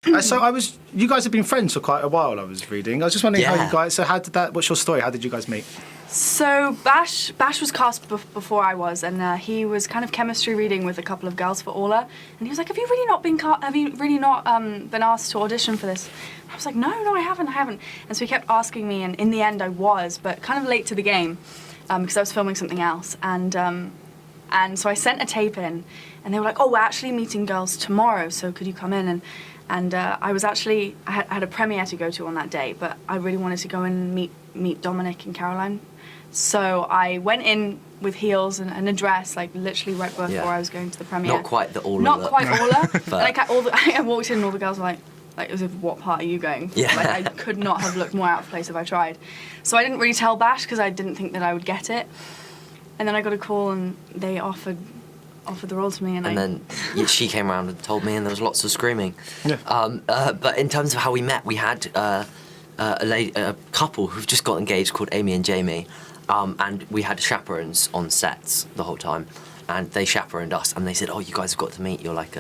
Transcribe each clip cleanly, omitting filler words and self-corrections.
You guys have been friends for quite a while, I was reading. I was just wondering how you guys, what's your story? How did you guys meet? So Bash was cast before I was, and he was kind of chemistry reading with a couple of girls for Orla, and he was like, "Have you really not been been asked to audition for this?" And I was like, "No, I haven't." And so he kept asking me, and in the end I was, but kind of late to the game, because I was filming something else, and so I sent a tape in, and they were like, "Oh, we're actually meeting girls tomorrow, so could you come in?" And I had a premiere to go to on that day, but I really wanted to go and meet Dominic and Caroline. So I went in with heels and a dress, like literally right before I was going to the premiere. Not quite the Orla. Not quite Orla. I walked in and all the girls were like as if, what part are you going? Yeah. Like I could not have looked more out of place if I tried. So I didn't really tell Bash because I didn't think that I would get it. And then I got a call and they offered the role to me, and then she came around and told me, and there was lots of screaming. Yeah. But in terms of how we met, we had a couple who've just got engaged called Amy and Jamie, and we had chaperones on sets the whole time, and they chaperoned us, and they said, "Oh, you guys have got to meet. You're like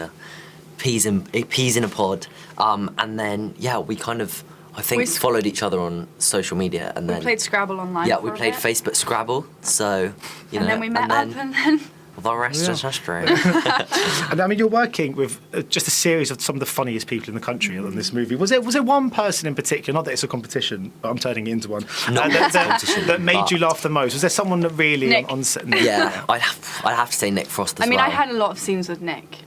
peas in a pod." And then we kind of, I think, followed each other on social media, and then we played Scrabble online. Yeah, we played Facebook Scrabble. So and then we met up, and then. The rest is history. And I mean, you're working with just a series of some of the funniest people in the country in this movie. Was there one person in particular, not that it's a competition, but I'm turning it into one, that made you laugh the most? Was there someone that really Nick. on set? Yeah, I'd have to say Nick Frost as well. I had a lot of scenes with Nick.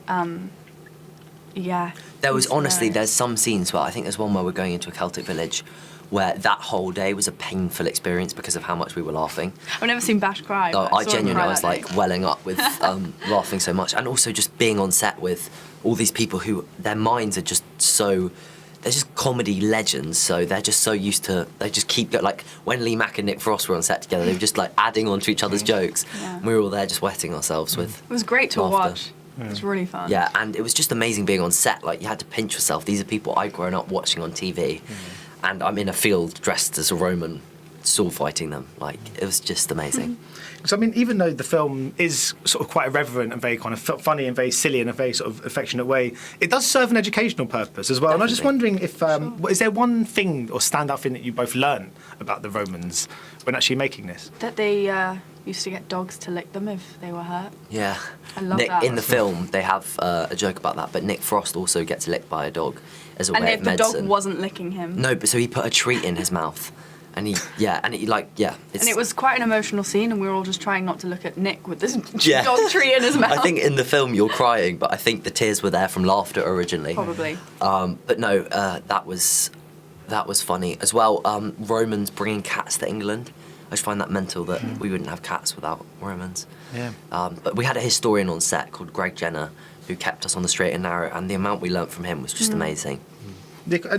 There was there's some scenes where I think there's one where we're going into a Celtic village where that whole day was a painful experience because of how much we were laughing. I've never seen Bash cry. Oh, I genuinely was like welling up with laughing so much, and also just being on set with all these people who their minds are just so. They're just comedy legends, so they're just so used to. They just keep like when Lee Mack and Nick Frost were on set together, they were just like adding on to each other's jokes. Yeah. And we were all there just wetting ourselves with. It was great to laughter. watch. It was really fun. Yeah, and it was just amazing being on set. Like you had to pinch yourself. These are people I'd grown up watching on TV. And I'm in a field dressed as a Roman, sword fighting them. Like, it was just amazing. So, I mean, even though the film is sort of quite irreverent and very kind of funny and very silly in a very sort of affectionate way, it does serve an educational purpose as well. Definitely. And I was just wondering if, is there one thing or standout thing that you both learn about the Romans when actually making this? That they used to get dogs to lick them if they were hurt. Yeah. I love that. In the film, they have a joke about that, but Nick Frost also gets licked by a dog as a way of medicine. And if the dog wasn't licking him? No, but so he put a treat in his mouth. And and it was quite an emotional scene, and we were all just trying not to look at Nick with this dog tree in his mouth. I think in the film you're crying, but I think the tears were there from laughter originally. Probably. But no, that was funny as well. Romans bringing cats to England. I just find that mental that we wouldn't have cats without Romans. Yeah. But we had a historian on set called Greg Jenner who kept us on the straight and narrow, and the amount we learnt from him was just amazing.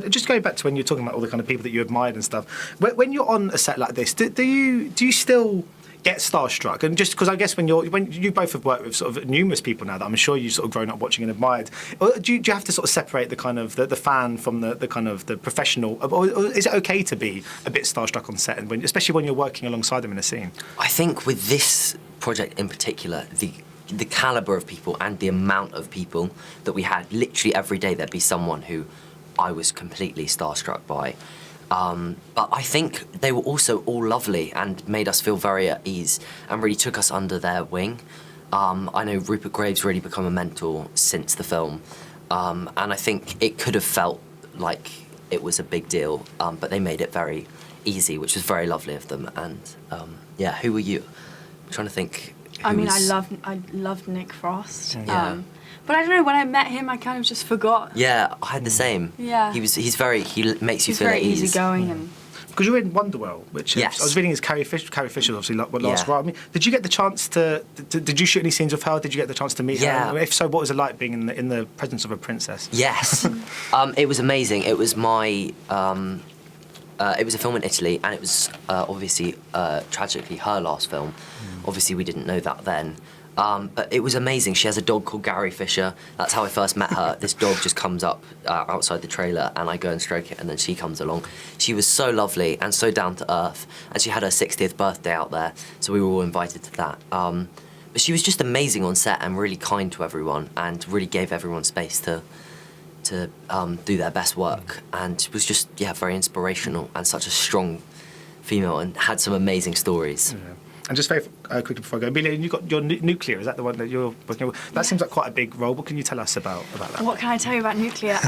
Just going back to when you're talking about all the kind of people that you admired and stuff, when you're on a set like this, do you still get starstruck? And just because I guess when you both have worked with sort of numerous people now that I'm sure you've sort of grown up watching and admired, or do you have to sort of separate the kind of the fan from the kind of the professional, or is it okay to be a bit starstruck on set, and especially when you're working alongside them in a scene? I think with this project in particular, the calibre of people and the amount of people that we had, literally every day there'd be someone who I was completely starstruck by. But I think they were also all lovely and made us feel very at ease and really took us under their wing. I know Rupert Graves really become a mentor since the film, and I think it could have felt like it was a big deal, but they made it very easy, which was very lovely of them. And who were you? I'm trying to think. I loved Nick Frost. But I don't know, when I met him, I kind of just forgot. Yeah, I had the same. Yeah. He makes you feel at ease. He's very easygoing and. Because you were in Wonderwell, which I was reading is Carrie Fisher. Carrie Fisher's obviously last role. I mean, did you get the chance to? Did you shoot any scenes with her? Did you get the chance to meet her? I mean, if so, what was it like being in the presence of a princess? Yes, it was amazing. It was my. It was a film in Italy, and it was obviously tragically her last film. Obviously, we didn't know that then. But it was amazing. She has a dog called Gary Fisher. That's how I first met her. This dog just comes up outside the trailer, and I go and stroke it, and then she comes along. She was so lovely and so down to earth, and she had her 60th birthday out there, so we were all invited to that. But she was just amazing on set and really kind to everyone, and really gave everyone space to to do their best work, and was just very inspirational and such a strong female, and had some amazing stories. Yeah. And just very quickly before I go, Emilia, you got your nuclear. Is that the one that you're working with? That seems like quite a big role. What can you tell us about that? What can I tell you about nuclear?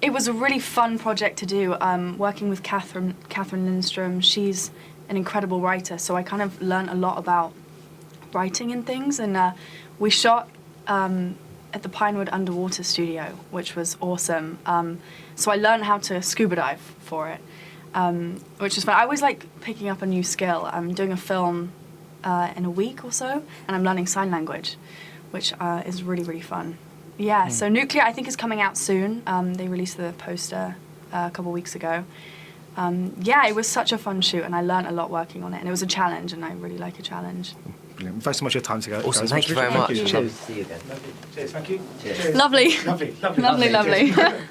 It was a really fun project to do, working with Catherine Lindstrom. She's an incredible writer, so I kind of learned a lot about writing and things. And we shot at the Pinewood Underwater Studio, which was awesome. So I learned how to scuba dive for it, which is fun. I always like picking up a new skill. I'm doing a film in a week or so, and I'm learning sign language, which is really, really fun. Yeah, so Nuclear, I think, is coming out soon. They released the poster a couple of weeks ago. Yeah, it was such a fun shoot, and I learned a lot working on it, and it was a challenge, and I really like a challenge. Brilliant. Thanks so much for your time together. Awesome, thank you very much. Cheers. Love to see you again. Cheers, thank you. Cheers. Cheers. Lovely. Lovely. Lovely.